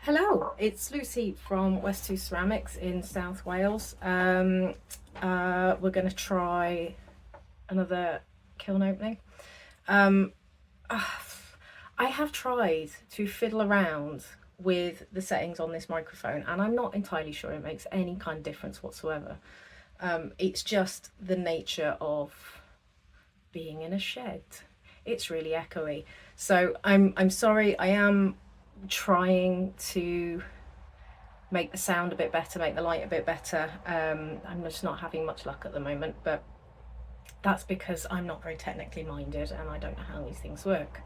Hello, it's Lucy from West Two Ceramics in South Wales. We're going to try another kiln opening. Um, I have tried to fiddle around with the settings on this microphone, and I'm not entirely sure it makes any kind of difference whatsoever. It's just the nature of being in a shed. It's really echoey. So I'm sorry. I am trying to make the sound a bit better, make the light a bit better. I'm just not having much luck at the moment, but that's because I'm not very technically minded and I don't know how these things work.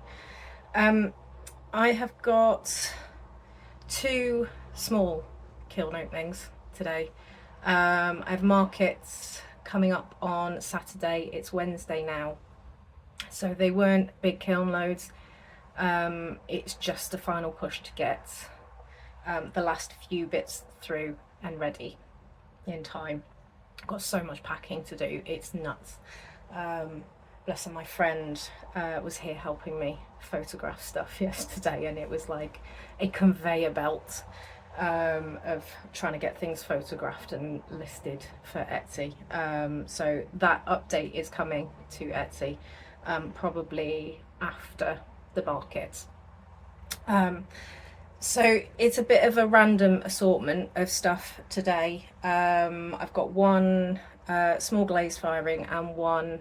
I have got two small kiln openings today. I have markets coming up on Saturday. It's Wednesday now, so they weren't big kiln loads. It's just a final push to get the last few bits through and ready in time. I've got so much packing to do, it's nuts. Bless her, my friend was here helping me photograph stuff yesterday, and it was like a conveyor belt of trying to get things photographed and listed for Etsy. So that update is coming to Etsy probably after the market. So it's a bit of a random assortment of stuff today. I've got one small glaze firing and one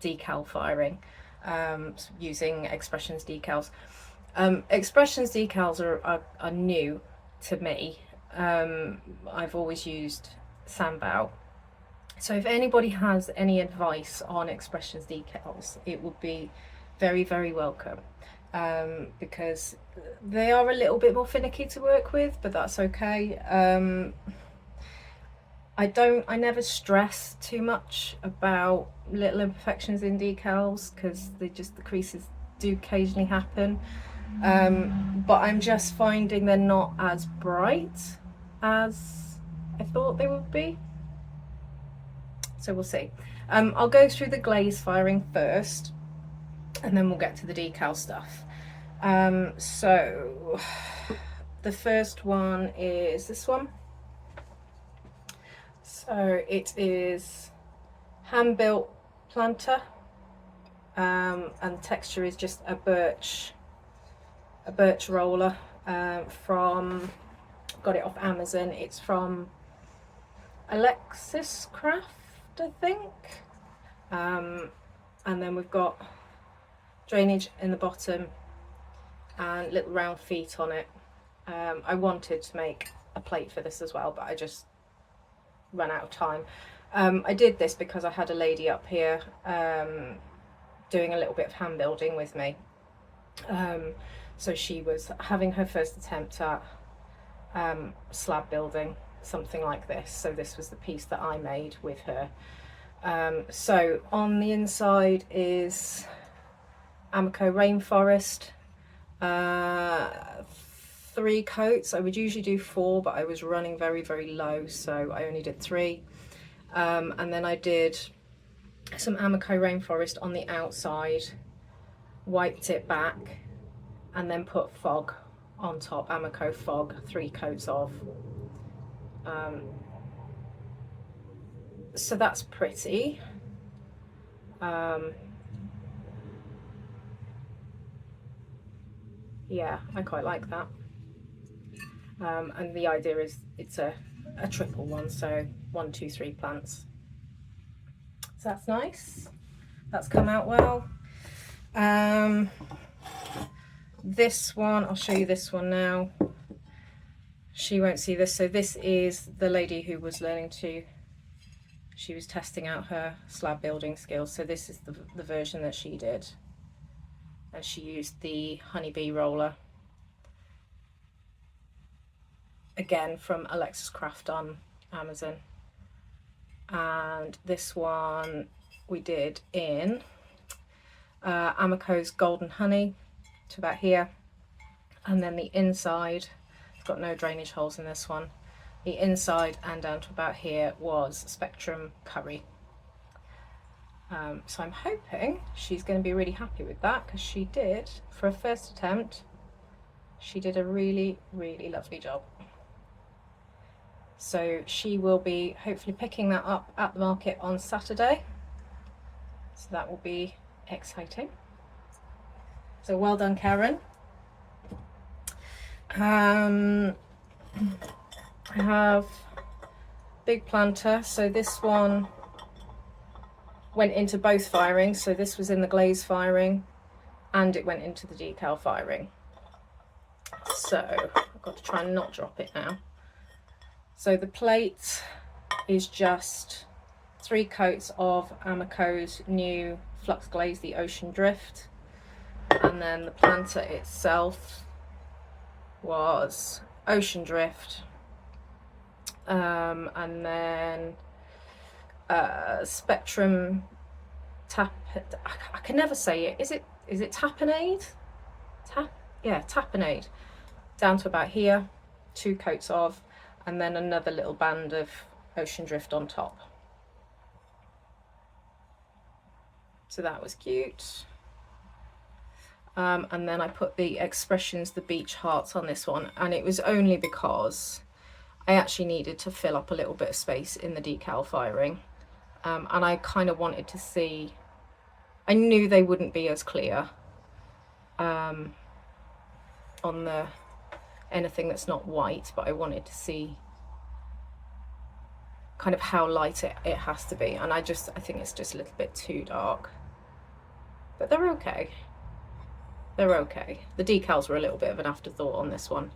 decal firing using Xpressions decals. Xpressions decals are new to me. I've always used Sandbow. So if anybody has any advice on Xpressions decals, it would be very, very welcome. Because they are a little bit more finicky to work with, but that's okay. I never stress too much about little imperfections in decals because the creases do occasionally happen. But I'm just finding they're not as bright as I thought they would be. So we'll see. I'll go through the glaze firing first, and then we'll get to the decal stuff. So the first one is this one. So it is hand-built planter, and the texture is just a birch roller from, got it off Amazon. It's from Alexis Craft, I think. And then we've got drainage in the bottom and little round feet on it. I wanted to make a plate for this as well, but I just ran out of time. I did this because I had a lady up here doing a little bit of hand building with me. So she was having her first attempt at slab building, something like this. So this was the piece that I made with her. So on the inside is Amaco Rainforest, 3 coats. I would usually do 4, but I was running very, very low, so I only did 3. And then I did some Amaco Rainforest on the outside, wiped it back, and then put fog on top, Amaco fog, 3 coats of. So that's pretty. Yeah, I quite like that. And the idea is it's a triple one, so 1, 2, 3 plants. So that's nice. That's come out well. This one, I'll show you this one now. She won't see this. So this is the lady who was she was testing out her slab building skills. So this is the version that she did. And she used the honeybee roller. Again, from Alexis Craft on Amazon. And this one we did in Amaco's Golden Honey to about here. And then the inside, it's got no drainage holes in this one. The inside and down to about here was Spectrum Curry. So I'm hoping she's going to be really happy with that, because she did, for a first attempt, She did a really, really lovely job. So she will be hopefully picking that up at the market on Saturday. So that will be exciting. So well done, Karen. I have big planter. So this one went into both firings. So this was in the glaze firing and it went into the decal firing. So I've got to try and not drop it now. So the plate is just 3 coats of Amaco's new Flux Glaze, the Ocean Drift. And then the planter itself was Ocean Drift. And then Spectrum Tap, I can never say it. Is it Tapenade? Yeah, Tapenade. Down to about here, 2 coats of, and then another little band of Ocean Drift on top. So that was cute. And then I put the Xpressions, the beach hearts on this one, and it was only because I actually needed to fill up a little bit of space in the decal firing. And I kind of wanted to see, I knew they wouldn't be as clear on the anything that's not white, but I wanted to see kind of how light it has to be, and I think it's just a little bit too dark, but they're okay. They're okay. The decals were a little bit of an afterthought on this one,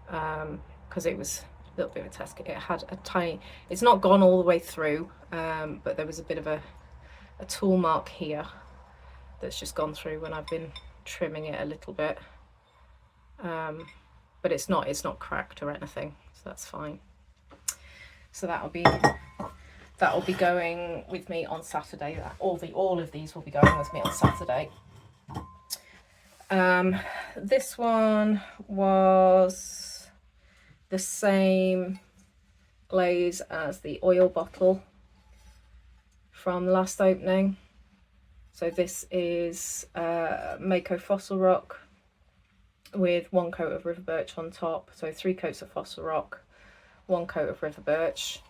because it was a little bit of a test. It had a tiny, it's not gone all the way through, but there was a bit of a tool mark here that's just gone through when I've been trimming it a little bit, but it's not cracked or anything, so that's fine. So that'll be going with me on Saturday. All of these will be going with me on Saturday. This one was the same glaze as the oil bottle from the last opening. So this is Mako Fossil Rock with 1 coat of River Birch on top. So 3 coats of Fossil Rock, 1 coat of River Birch,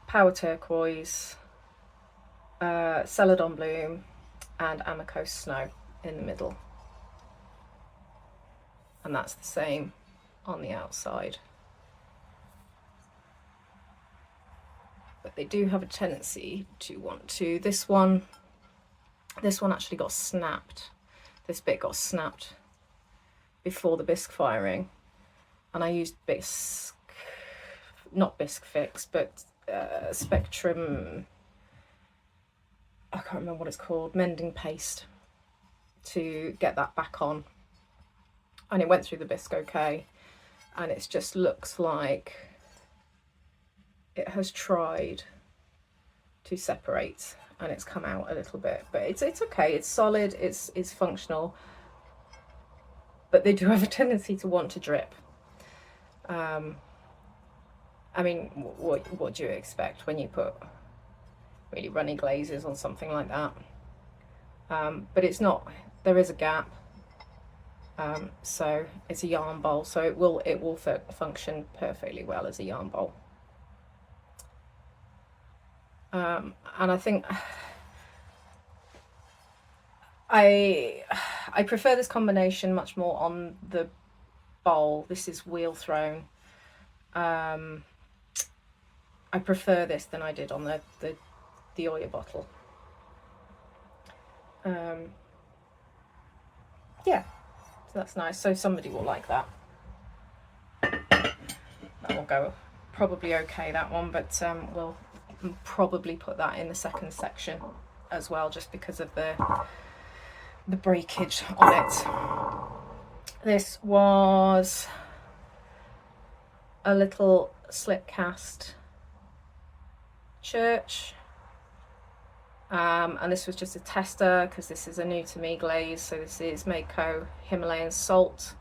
Power Turquoise, Celadon Bloom, and Amaco Snow in the middle. And that's the same on the outside. But they do have a tendency to want to, this one actually got snapped. This bit got snapped before the bisque firing, and I used bisque, not bisque fix, but Spectrum, I can't remember what it's called, mending paste, to get that back on, and it went through the bisque okay, and it just looks like it has tried to separate and it's come out a little bit, but it's okay, it's solid, it's functional, but they do have a tendency to want to drip. I mean, what do you expect when you put really runny glazes on something like that? But it's not, there is a gap, so it's a yarn bowl, so it will function perfectly well as a yarn bowl. And I think I prefer this combination much more on the bowl. This is wheel thrown. I prefer this than I did on the oil bottle. Yeah, so that's nice. So somebody will like that. That will go probably okay, that one, but we'll probably put that in the second section as well, just because of the breakage on it. This was a little slip cast church, and this was just a tester because this is a new to me glaze. So this is Mako Himalayan Salt,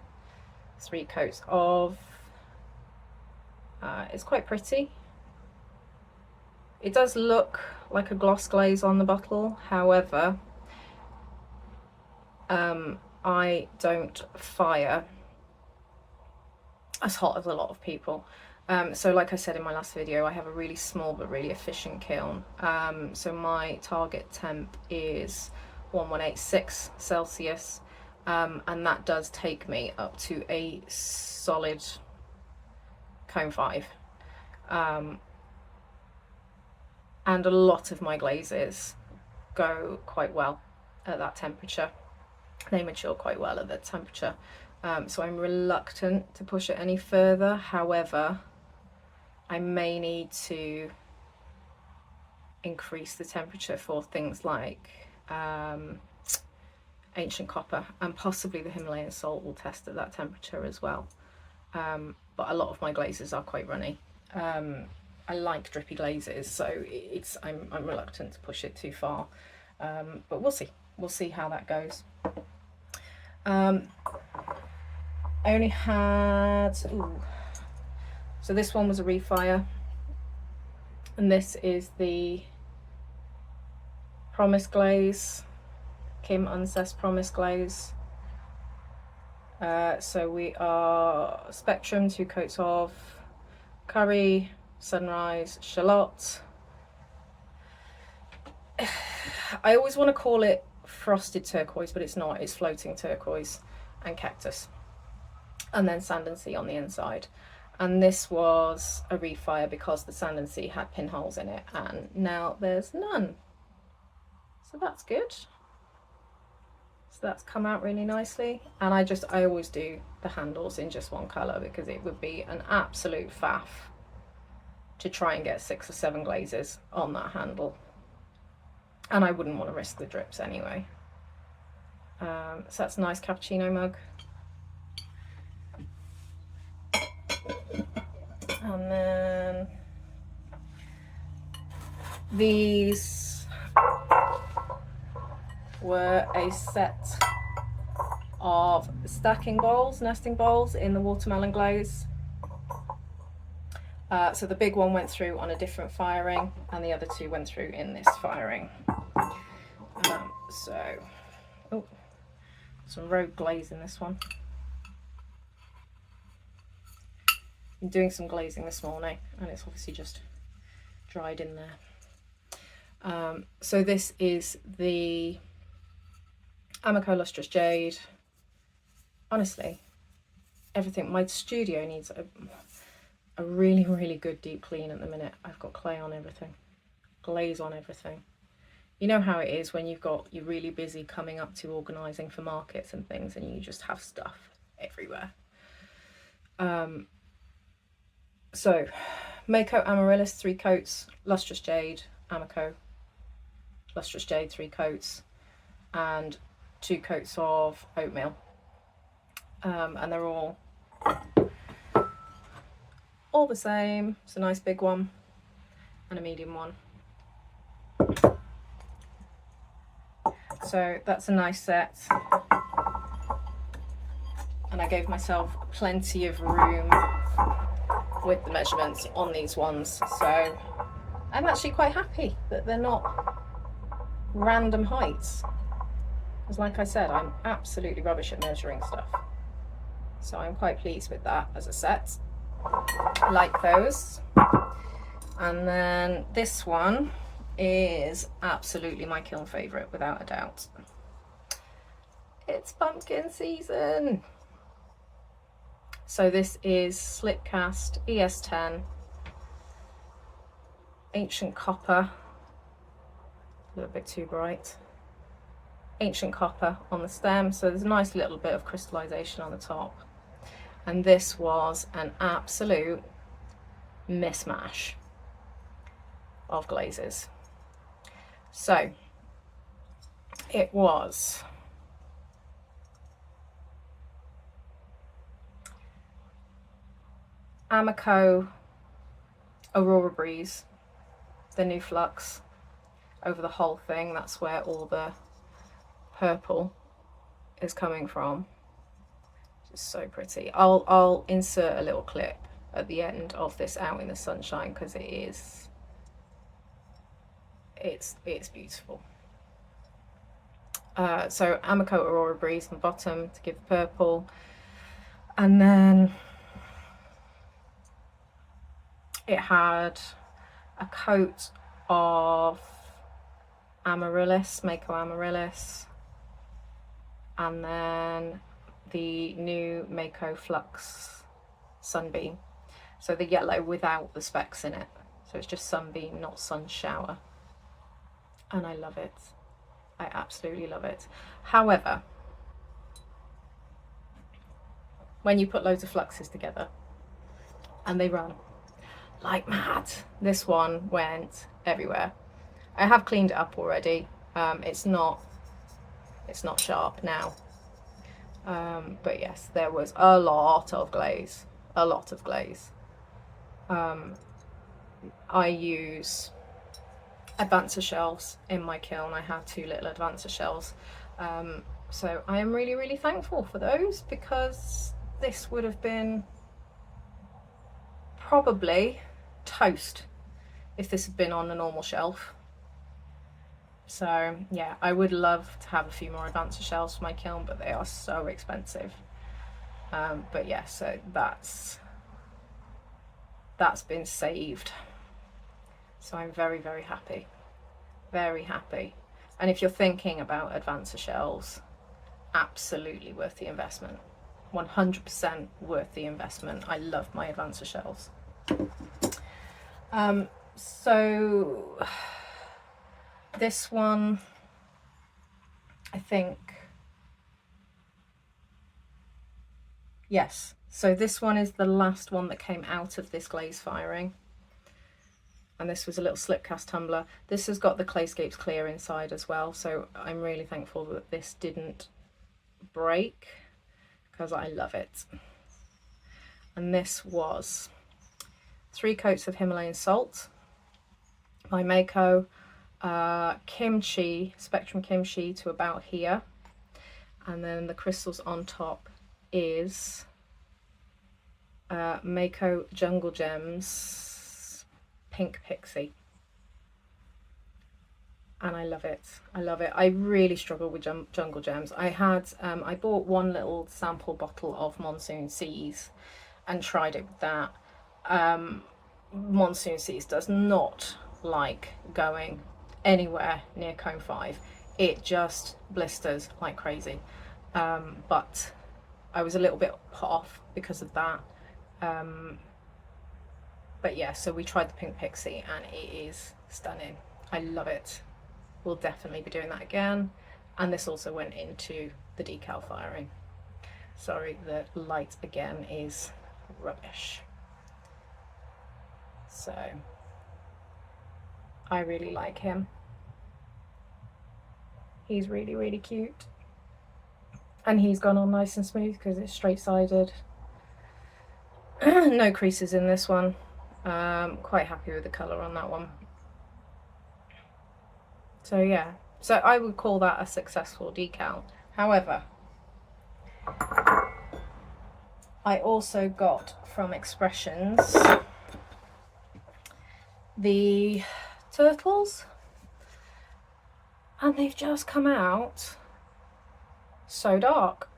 3 coats of, it's quite pretty. It does look like a gloss glaze on the bottle, however, I don't fire as hot as a lot of people. So like I said in my last video, I have a really small but really efficient kiln. So my target temp is 1186 Celsius, and that does take me up to a solid cone 5. And a lot of my glazes go quite well at that temperature. They mature quite well at that temperature. So I'm reluctant to push it any further. However, I may need to increase the temperature for things like ancient copper, and possibly the Himalayan salt will test at that temperature as well. But a lot of my glazes are quite runny. I like drippy glazes, so I'm reluctant to push it too far. But we'll see how that goes. I only had, so this one was a refire, and this is the Promise Glaze, Kim Uncessed Promise Glaze. So we are Spectrum, 2 coats of Curry, Sunrise, Shallot. I always want to call it frosted turquoise, but it's not, it's floating turquoise, and Cactus, and then Sand and Sea on the inside. And this was a refire because the Sand and Sea had pinholes in it, and now there's none, so that's good. So that's come out really nicely. And I always do the handles in just one colour, because it would be an absolute faff to try and get 6 or 7 glazes on that handle, and I wouldn't want to risk the drips anyway. So that's a nice cappuccino mug. And then these were a set of stacking bowls, nesting bowls in the watermelon glaze. So the big one went through on a different firing, and the other 2 went through in this firing. Some rogue glaze in this one. I'm doing some glazing this morning, and it's obviously just dried in there. So this is the Amico Lustrous Jade. Honestly, everything, my studio needs a really, really good deep clean at the minute. I've got clay on everything, glaze on everything. You know how it is when you're really busy coming up to organising for markets and things, and you just have stuff everywhere. So Mako Amaryllis 3 coats, Lustrous Jade, Amico Lustrous Jade 3 coats, and 2 coats of oatmeal. And they're all the same. It's a nice big one and a medium one. So that's a nice set, and I gave myself plenty of room with the measurements on these ones, so I'm actually quite happy that they're not random heights, because like I said, I'm absolutely rubbish at measuring stuff, so I'm quite pleased with that as a set. I like those. And then this one is absolutely my kiln favourite, without a doubt. It's pumpkin season. So this is Slipcast ES10, ancient copper, a little bit too bright, ancient copper on the stem, so there's a nice little bit of crystallization on the top. And this was an absolute mismatch of glazes. So it was Amico Aurora Breeze, the new flux over the whole thing. That's where all the purple is coming from. Just so pretty. I'll insert a little clip at the end of this Out in the Sunshine, because it's beautiful. So Amico Aurora Breeze on the bottom to give purple, and then it had a coat of Amaryllis, Mako Amaryllis, and then the new Mako Flux Sunbeam. So the yellow without the specks in it. So it's just Sunbeam, not Sun Shower. And I love it. I absolutely love it. However, when you put loads of fluxes together and they run like mad, this one went everywhere. I have cleaned it up already. It's not sharp now. But yes, there was a lot of glaze. I use advancer shells in my kiln. I have 2 little advancer shells. So I am really, really thankful for those, because this would have been probably toast if this had been on a normal shelf. So yeah, I would love to have a few more advancer shells for my kiln, but they are so expensive. But yeah, so that's been saved. So I'm very, very happy. Very happy. And if you're thinking about advancer shells, absolutely worth the investment. 100% worth the investment. I love my advancer shells. So this one, I think, yes, so this one is the last one that came out of this glaze firing, and this was a little slip cast tumbler. This has got the Clayscapes clear inside as well, so I'm really thankful that this didn't break, because I love it. And this was 3 coats of Himalayan salt by Mako, kimchi, spectrum kimchi to about here, and then the crystals on top is Mako Jungle Gems Pink Pixie, and I love it. I love it. I really struggle with Jungle Gems. I had I bought 1 little sample bottle of Monsoon Seas and tried it with that. Monsoon Seas does not like going anywhere near cone 5. It just blisters like crazy. But I was a little bit put off because of that. But yeah, so we tried the Pink Pixie and it is stunning. I love it. We'll definitely be doing that again. And this also went into the decal firing. Sorry, the light again is rubbish. So I really like him. He's really, really cute. And he's gone on nice and smooth because it's straight-sided. No creases in this one. Quite happy with the colour on that one. So yeah, so I would call that a successful decal. However, I also got from Xpressions the turtles, and they've just come out so dark.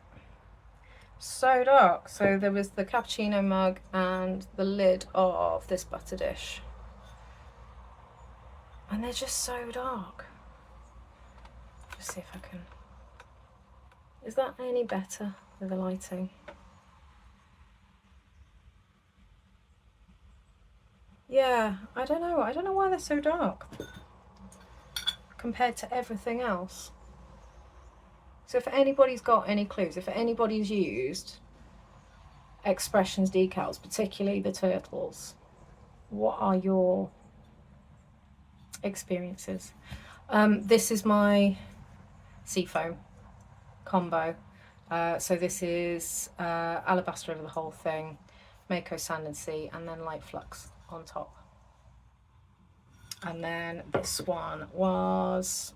So dark. So there was the cappuccino mug and the lid of this butter dish, and they're just so dark. Just see if I can, is that any better with the lighting? Yeah, I don't know why they're so dark compared to everything else. So if anybody's got any clues, if anybody's used Xpressions decals, particularly the turtles, what are your experiences? This is my seafoam combo. So this is alabaster over the whole thing, Mako Sand and Sea, and then light flux on top. And then this one was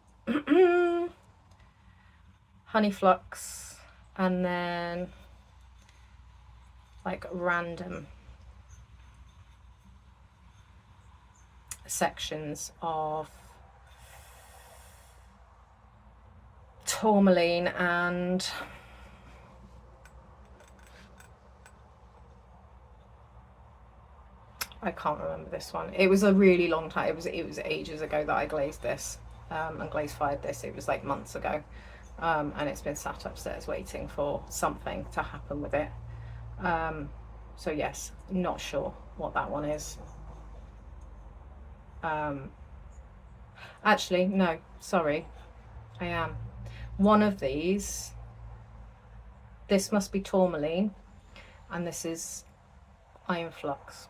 honey flux, and then like random sections of tourmaline and I can't remember this one. It was a really long time. It was ages ago that I glazed this and glaze fired this. It was like months ago, and it's been sat upstairs waiting for something to happen with it. So yes, not sure what that one is. Actually, no, sorry, I am. One of these, this must be tourmaline, and this is iron flux,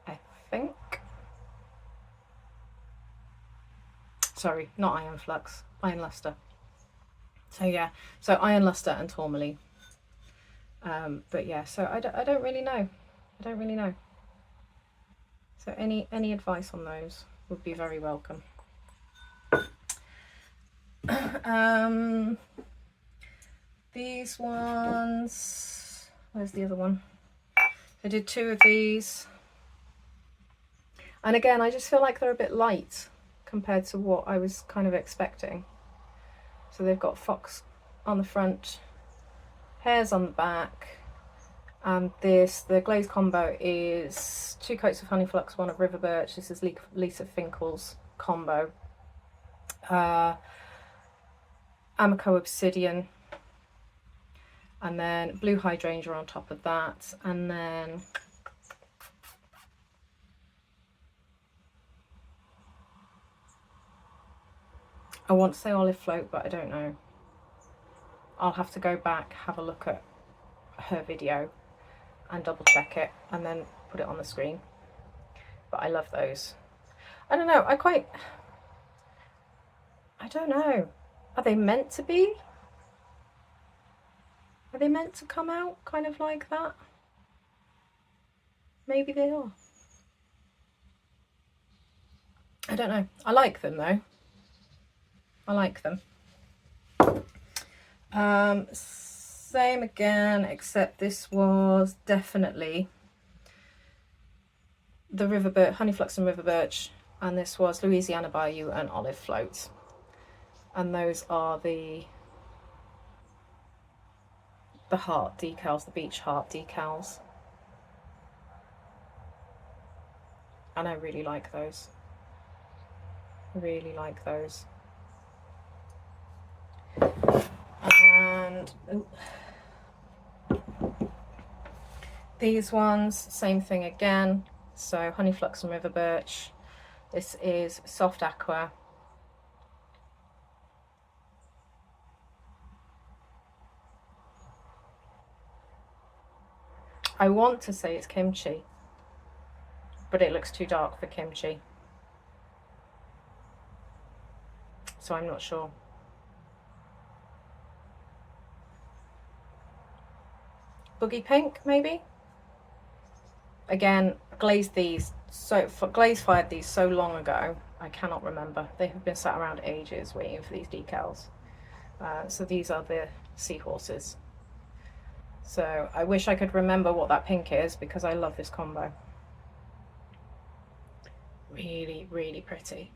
I think. Sorry, not iron flux, iron luster. So yeah, so iron luster and tourmaline. But yeah, so I don't really know. I don't really know. So any advice on those would be very welcome. These ones, where's the other one? I did 2 of these. And again, I just feel like they're a bit light compared to what I was kind of expecting. So they've got fox on the front, hairs on the back, and the glaze combo is 2 coats of honey flux, 1 of river birch. This is Lisa Finkle's combo. Amico obsidian, and then blue hydrangea on top of that, and then I want to say olive float, but I don't know. I'll have to go back, have a look at her video and double check it and then put it on the screen. But I love those. I don't know, I don't know. Are they meant to be? Are they meant to come out kind of like that? Maybe they are. I don't know. I like them though. I like them. Same again, except this was definitely the river birch, honey flux and river birch, and this was Louisiana Bayou and olive float. And those are the heart decals, the beach heart decals. And I really like those. Really like those. And these ones, same thing again. So honey flux and river birch. This is soft aqua. I want to say it's kimchi, but it looks too dark for kimchi, so I'm not sure. Boogie pink, maybe? Again, glazed these, glaze fired these so long ago, I cannot remember. They have been sat around ages waiting for these decals. So these are the seahorses. So I wish I could remember what that pink is because I love this combo. Really, really pretty.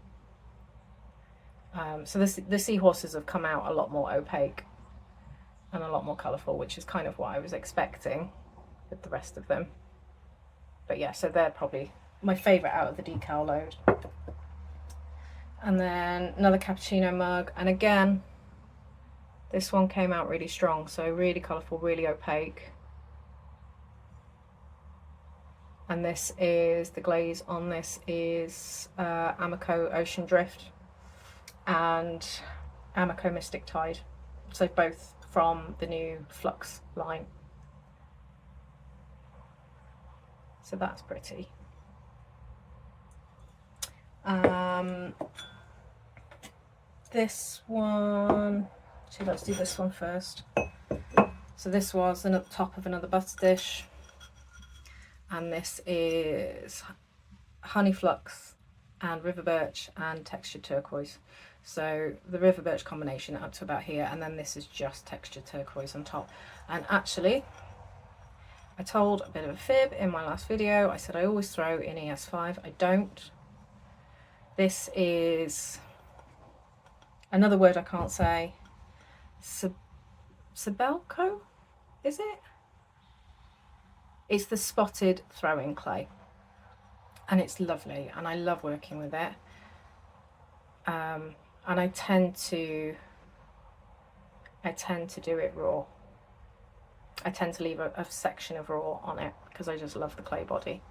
So the seahorses have come out a lot more opaque and a lot more colourful, which is kind of what I was expecting with the rest of them. But yeah, so they're probably my favourite out of the decal load. And then another cappuccino mug, and again, this one came out really strong, so really colourful, really opaque. And this is, the glaze on this is Amico Ocean Drift and Amico Mystic Tide. So both from the new Flux line. So that's pretty. This one, actually let's do this one first. So this was another top of another butter dish, and this is honey flux and river birch and textured turquoise. So the river birch combination up to about here, and then this is just textured turquoise on top. And actually, I told a bit of a fib in my last video. I said I always throw in ES5. I don't. This is another word I can't say. Sabelco, is it? It's the spotted throwing clay, and it's lovely, and I love working with it. And I tend to do it raw. I tend to leave a section of raw on it because I just love the clay body.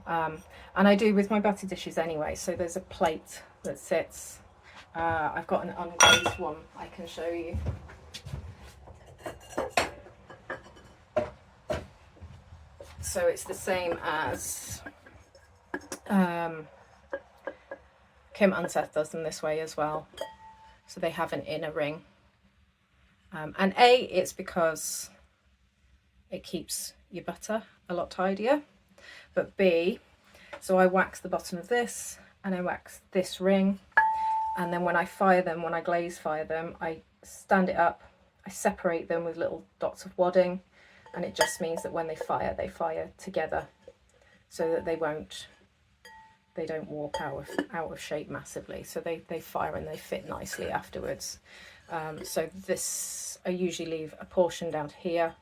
And I do with my butter dishes anyway. So there's a plate that sits. I've got an unglazed one I can show you. So it's the same as Kim Unseth does them this way as well. So they have an inner ring. And A, it's because it keeps your butter a lot tidier. But B, so I wax the bottom of this and I wax this ring. And then when I fire them, when I glaze fire them, I stand it up, I separate them with little dots of wadding. And it just means that when they fire together so that they don't warp out of shape massively. So they fire and they fit nicely afterwards. So this, I usually leave a portion down here,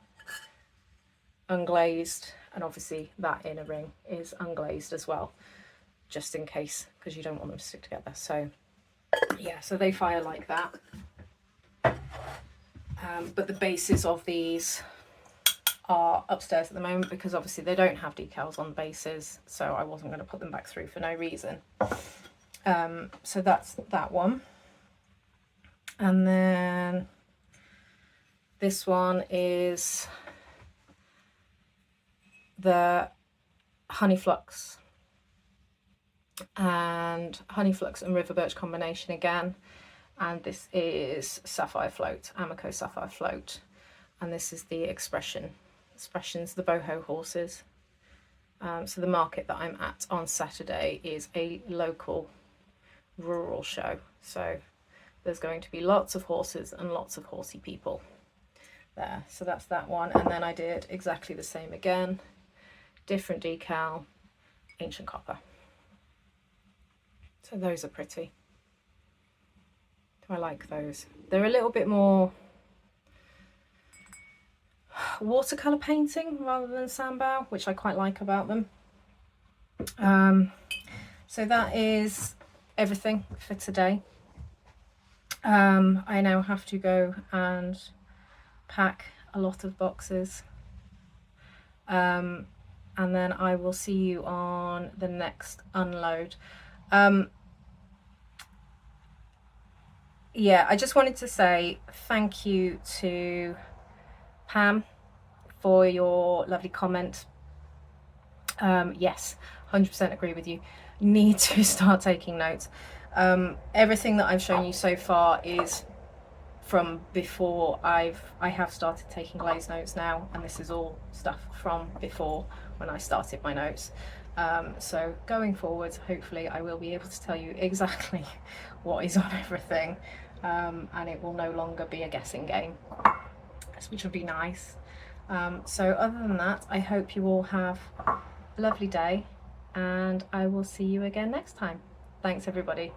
unglazed, and obviously that inner ring is unglazed as well, just in case, because you don't want them to stick together. So yeah, so they fire like that. But the bases of these are upstairs at the moment because obviously they don't have decals on the bases, so I wasn't going to put them back through for no reason. So that's that one. And then this one is the honey flux and river birch combination again, and this is sapphire float, Amico sapphire float, and this is the Xpressions, the boho horses. So the market that I'm at on Saturday is a local rural show, so there's going to be lots of horses and lots of horsey people there. So that's that one. And then I did exactly the same again, different decal, ancient copper. So those are pretty. I like those. They're a little bit more watercolor painting rather than sandbow, which I quite like about them. So that is everything for today. I now have to go and pack a lot of boxes, and then I will see you on the next unload. Yeah, I just wanted to say thank you to Pam for your lovely comment. Yes, 100% agree with you. Need to start taking notes. Everything that I've shown you so far is from before I have started taking glaze notes now, and this is all stuff from before when I started my notes. So going forward, hopefully I will be able to tell you exactly what is on everything, and it will no longer be a guessing game, which would be nice. So other than that, I hope you all have a lovely day, and I will see you again next time. Thanks everybody.